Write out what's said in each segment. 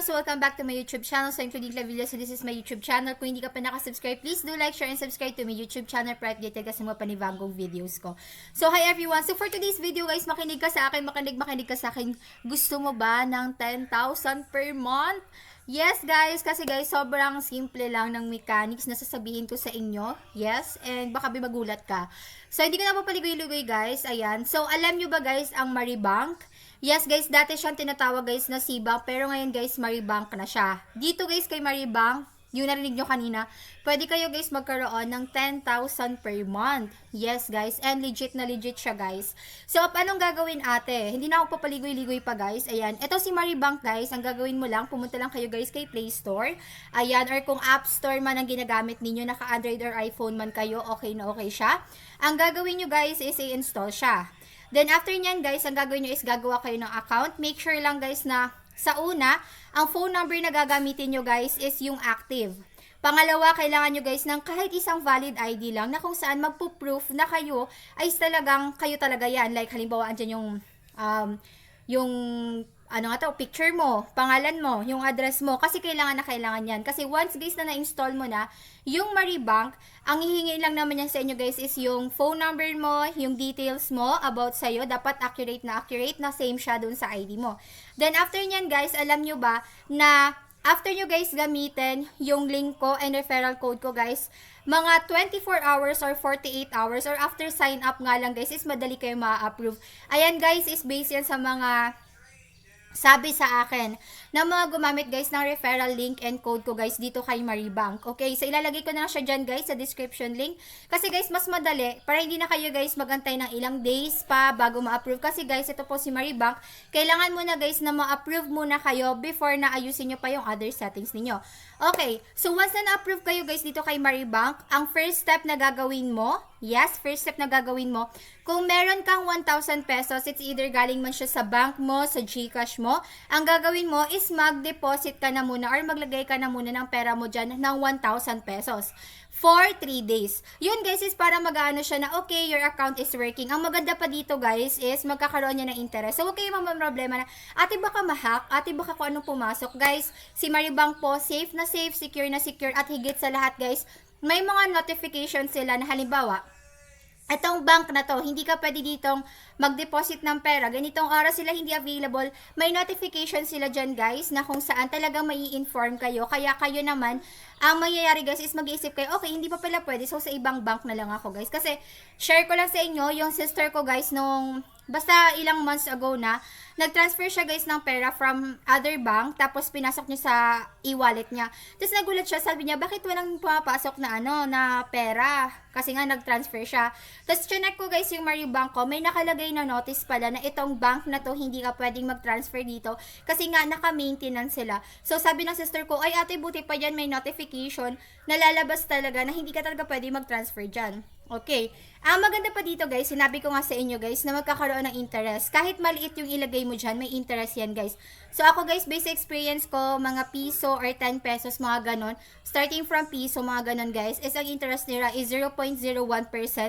guys! Welcome back to my YouTube channel. So, including Clavillo, so this is my YouTube channel. Kung hindi ka pa nakasubscribe, please do like, share, and subscribe to my YouTube channel para updated ka sa mga panibagong videos ko. So, hi everyone! So, for today's video guys, makinig ka sa akin, makinig ka sa akin. Gusto mo ba ng 10,000 per month? Yes guys, kasi guys, sobrang simple lang ng mechanics na sasabihin ko sa inyo. Yes, and baka magulat ka. So, hindi ko na papaligoy-ligoy guys. Ayan. So, alam nyo ba guys ang Maribank? Yes guys, dati siyang tinatawag guys na Cbank, pero ngayon guys, Maribank na siya. Dito guys kay Maribank, yung narinig nyo kanina, pwede kayo guys magkaroon ng 10,000 per month. Yes guys, and legit na legit siya guys. So, anong gagawin ate? Hindi na ako papaligoy-ligoy pa guys. Ayan, ito si Maribank guys, ang gagawin mo lang, pumunta lang kayo guys kay Play Store. Ayan, or kung App Store man ang ginagamit ninyo, naka-Android or iPhone man kayo, okay na okay siya. Ang gagawin nyo guys is i-install siya. Then after nyan guys, ang gagawin nyo is gagawa kayo ng account. Make sure lang guys na sa una, ang phone number na gagamitin nyo guys is yung active. Pangalawa, kailangan nyo guys ng kahit isang valid ID lang na kung saan magpo-proof na kayo ay talagang kayo talaga yan. Like halimbawa andyan yung ano nga to, picture mo, pangalan mo, yung address mo, kasi kailangan yan. Kasi once guys na na-install mo na yung Maribank, ang hihingi lang naman yan sa inyo guys is yung phone number mo, yung details mo about sa'yo, dapat accurate na same siya dun sa ID mo. Then after nyan guys, alam nyo ba na after nyo guys gamitin yung link ko and referral code ko guys, mga 24 hours or 48 hours or after sign up nga lang guys is madali kayo ma-approve. Ayan guys, is based yan sa mga sabi sa akin na mga gumamit guys ng referral link and code ko guys dito kay Maribank. Okay, so ilalagay ko na lang siya dyan guys sa description link. Kasi guys, mas madali para hindi na kayo guys magantay ng ilang days pa bago ma-approve. Kasi guys, ito po si Maribank. Kailangan muna guys na ma-approve muna kayo before na ayusin nyo pa yung other settings ninyo. Okay, so once na na-approve kayo guys dito kay Maribank, ang first step na gagawin mo, yes, first step na gagawin mo, kung meron kang 1,000 pesos, it's either galing man siya sa bank mo, sa GCash mo, ang gagawin mo is mag-deposit ka na muna or maglagay ka na muna ng pera mo dyan ng 1,000 pesos for 3 days. Yun guys is para mag-ano siya na okay, your account is working. Ang maganda pa dito guys is magkakaroon niya ng interest. So huwag kayo problema na ate baka ma-hack, ate baka kung anong pumasok. Guys, si Maribank po safe na safe, secure na secure at higit sa lahat guys, may mga notifications sila na halimbawa, itong bank na to, hindi ka pwede ditong mag-deposit ng pera. Ganitong oras sila hindi available. May notification sila dyan guys na kung saan talagang mai inform kayo. Kaya kayo naman, ang mangyayari guys is mag-iisip kayo, okay, hindi pa pala pwede. So sa ibang bank na lang ako guys. Kasi share ko lang sa inyo, yung sister ko guys nung basta ilang months ago na, nag-transfer siya guys ng pera from other bank, tapos pinasok niya sa e-wallet niya. Tapos nagulat siya, sabi niya, bakit walang pumapasok na na pera? Kasi nga nag-transfer siya. Tapos chinek ko guys yung Maribank ko, may nakalagay na notice pala na itong bank na to, hindi ka pwedeng mag-transfer dito, kasi nga naka-maintenance sila. So sabi ng sister ko, ay ate buti pa dyan may notification, nalalabas talaga na hindi ka talaga pwedeng mag-transfer dyan. Okay. Ang maganda pa dito guys, sinabi ko nga sa inyo guys na magkakaroon ng interest. Kahit maliit yung ilagay mo dyan, may interest yan guys. So ako guys, basic experience ko, mga piso or 10 pesos, mga ganon. Starting from piso, mga ganon guys, is ang interest nila is 0.01%.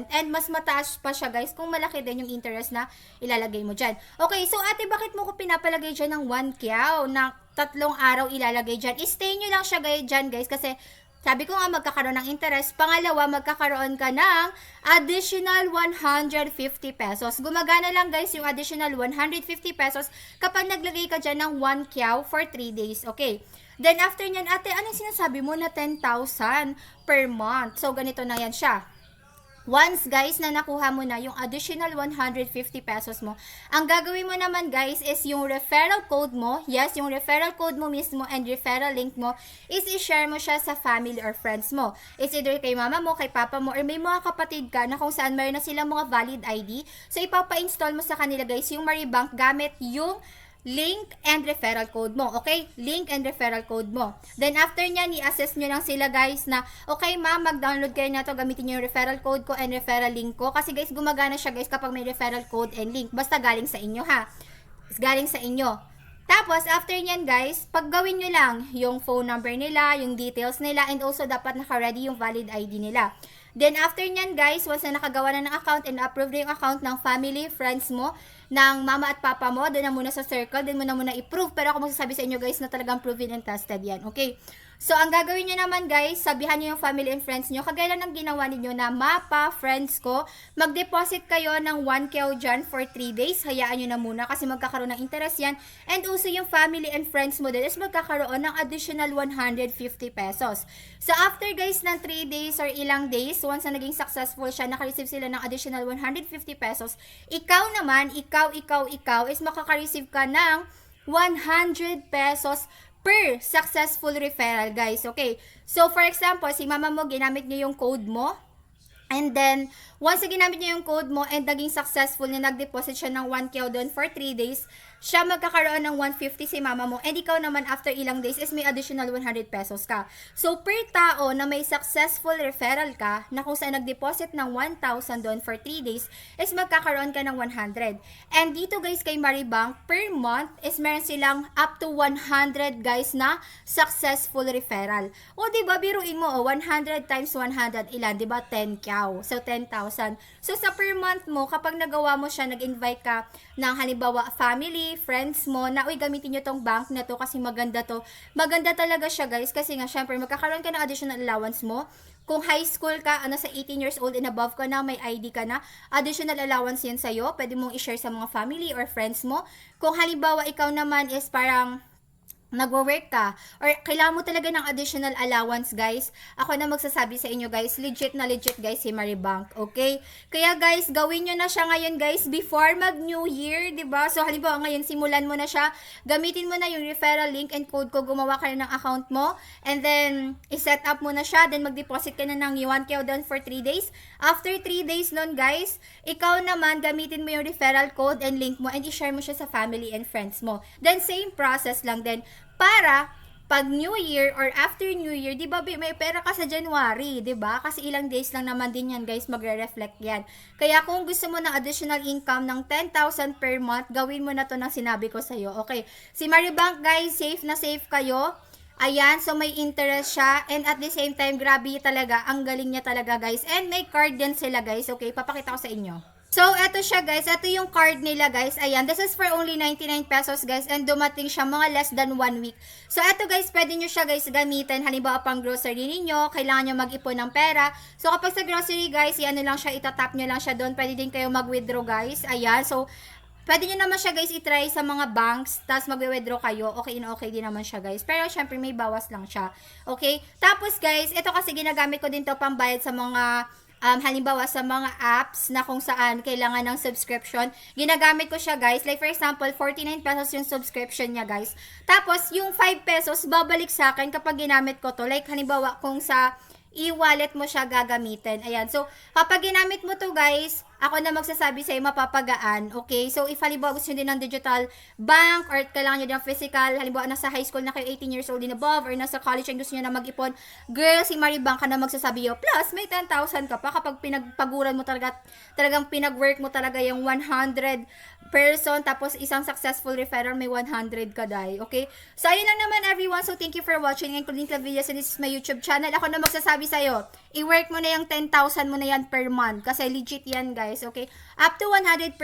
And mas mataas pa siya guys kung malaki din yung interest na ilalagay mo dyan. Okay, so ate, bakit mo ko pinapalagay dyan ng 1 kyaw na 3 araw ilalagay dyan? I-stay nyo lang siya dyan guys kasi sabi ko nga magkakaroon ng interest. Pangalawa, magkakaroon ka ng additional 150 pesos. Gumagana lang guys yung additional 150 pesos kapag naglagay ka dyan ng 1 kyaw for 3 days. Okay. Then after nyan, ate, anong sinasabi mo na 10,000 per month? So ganito na yan siya. Once guys na nakuha mo na yung additional 150 pesos mo, ang gagawin mo naman guys is yung referral code mo, yes, yung referral code mo mismo and referral link mo is i-share mo siya sa family or friends mo. It's either kay mama mo, kay papa mo, or may mga kapatid ka na kung saan mayroon na silang mga valid ID. So ipapa-install mo sa kanila guys yung Maribank gamit yung link and referral code mo. Okay? Link and referral code mo. Then after nyan, i-assess nyo lang sila guys na, okay ma'am, mag-download kayo na to, gamitin nyo yung referral code ko and referral link ko. Kasi guys, gumagana siya guys kapag may referral code and link. Basta galing sa inyo ha. Galing sa inyo. Tapos, after nyan guys, paggawin nyo lang yung phone number nila, yung details nila, and also dapat naka-ready yung valid ID nila. Then after nyan guys, once na nakagawa na ng account and approve na yung account ng family, friends mo, ng mama at papa mo, doon na muna sa circle, din mo na muna i-prove. Pero ako magsasabi sa inyo guys na talagang proven and tested yan, okay? So, ang gagawin nyo naman guys, sabihan nyo yung family and friends nyo, kagaya lang ng ginawa ninyo na mapa, friends ko, mag-deposit kayo ng 1K dyan for 3 days, hayaan nyo na muna kasi magkakaroon ng interest yan. And also yung family and friends mo din is magkakaroon ng additional 150 pesos. So, after guys ng 3 days or ilang days, once na naging successful siya, naka-receive sila ng additional 150 pesos, ikaw naman, ikaw is makaka-receive ka ng 100 pesos per successful referral, guys. Okay. So, for example, si mama mo, ginamit niyo yung code mo. And then, once na ginamit niya yung code mo and naging successful na nag-deposit siya ng 1K doon for 3 days, siya magkakaroon ng 150 si mama mo. And ikaw naman, after ilang days, is may additional 100 pesos ka. So, per tao na may successful referral ka, na kung saan nag-deposit ng 1,000 doon for 3 days, is magkakaroon ka ng 100. And dito guys, kay Maribank, per month, is meron silang up to 100 guys na successful referral. O, diba, biruin mo, 100 times 100, ilan? Diba, 10K. So, 10,000. So, sa per month mo, kapag nagawa mo siya, nag-invite ka ng halimbawa family, friends mo, na, uy, gamitin nyo tong bank na to kasi maganda to. Maganda talaga siya, guys, kasi nga, syempre, magkakaroon ka ng additional allowance mo. Kung high school ka, sa 18 years old and above ka na, may ID ka na, additional allowance yan sa'yo. Pwede mong i-share sa mga family or friends mo. Kung halimbawa, ikaw naman is parang nagwo-work ka or kailangan mo talaga ng additional allowance guys, ako na magsasabi sa inyo guys, legit na legit guys si Maribank, okay? Kaya guys, gawin nyo na siya ngayon guys before mag New Year, diba? So halimbawa ngayon, simulan mo na siya, gamitin mo na yung referral link and code ko, gumawa ka na ng account mo, and then i-set up mo na siya, then mag-deposit ka na ng 1K doon for 3 days. After 3 days nun guys, ikaw naman gamitin mo yung referral code and link mo and i-share mo siya sa family and friends mo. Then same process lang din. Para pag New Year or after New Year, 'di ba, may pera ka sa January, 'di ba? Kasi ilang days lang naman din 'yan, guys, magre-reflect 'yan. Kaya kung gusto mo ng additional income ng 10,000 per month, gawin mo na 'to ng sinabi ko sa iyo. Okay. Si Maribank, guys, safe na safe kayo. Ayan, so may interest siya and at the same time, grabe talaga, ang galing niya talaga, guys. And may card din sila, guys. Okay, papakita ko sa inyo. So, eto siya guys. Eto yung card nila guys. Ayan. This is for only 99 pesos guys. And dumating siya mga less than 1 week. So, eto guys. Pwede nyo siya guys gamitin. Halimbawa pang grocery ninyo. Kailangan nyo mag-ipon ng pera. So, kapag sa grocery guys, yan lang siya. Itatap nyo lang siya doon. Pwede din kayo mag-withdraw guys. Ayan. So, pwede nyo naman siya guys i-try sa mga banks. Tapos mag-withdraw kayo. Okay na okay din naman siya guys. Pero syempre may bawas lang siya. Okay. Tapos guys, ito kasi ginagamit ko din to pambayad sa mga halimbawa sa mga apps na kung saan kailangan ng subscription, ginagamit ko siya guys. Like for example, 49 pesos yung subscription niya guys. Tapos yung 5 pesos babalik sa akin kapag ginamit ko to. Like halimbawa kung sa e-wallet mo siya gagamitin. Ayan. So, kapag ginamit mo to guys, ako na magsasabi sa'yo, mapapagaan. Okay? So, if halimbawa gusto nyo din ng digital bank or kailangan nyo din ng physical, halimbawa nasa high school na kayo 18 years old and above or nasa college and gusto nyo na mag-ipon, girl, si Maribank ka na magsasabi yo. Plus, may 10,000 ka pa kapag pinagpaguran mo talaga, talagang pinag-work mo talaga yung 100 person, tapos isang successful referral, may 100 ka dahil. Okay? So, ayun lang naman everyone. So, thank you for watching and including the videos and this is my YouTube channel. Ako na magsasabi sa'yo, i-work mo na yung 10,000 mo na yan per month kasi legit yan guys, okay? Up to 100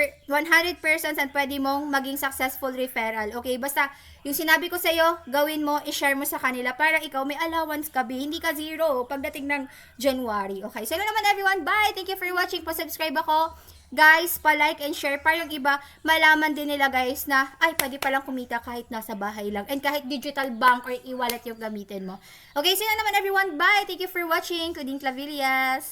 persons and pwede mong maging successful referral, okay? Basta, yung sinabi ko sa'yo, gawin mo, i-share mo sa kanila para ikaw may allowance ka, hindi ka zero pagdating ng January, okay? So, yun naman everyone, bye! Thank you for watching, pa-subscribe ako. Guys, pa-like and share para yung iba malaman din nila guys na ay pwede palang kumita kahit nasa bahay lang and kahit digital bank or e-wallet yung gamitin mo. Okay, so yun naman everyone. Bye! Thank you for watching. Claudine Clavillas.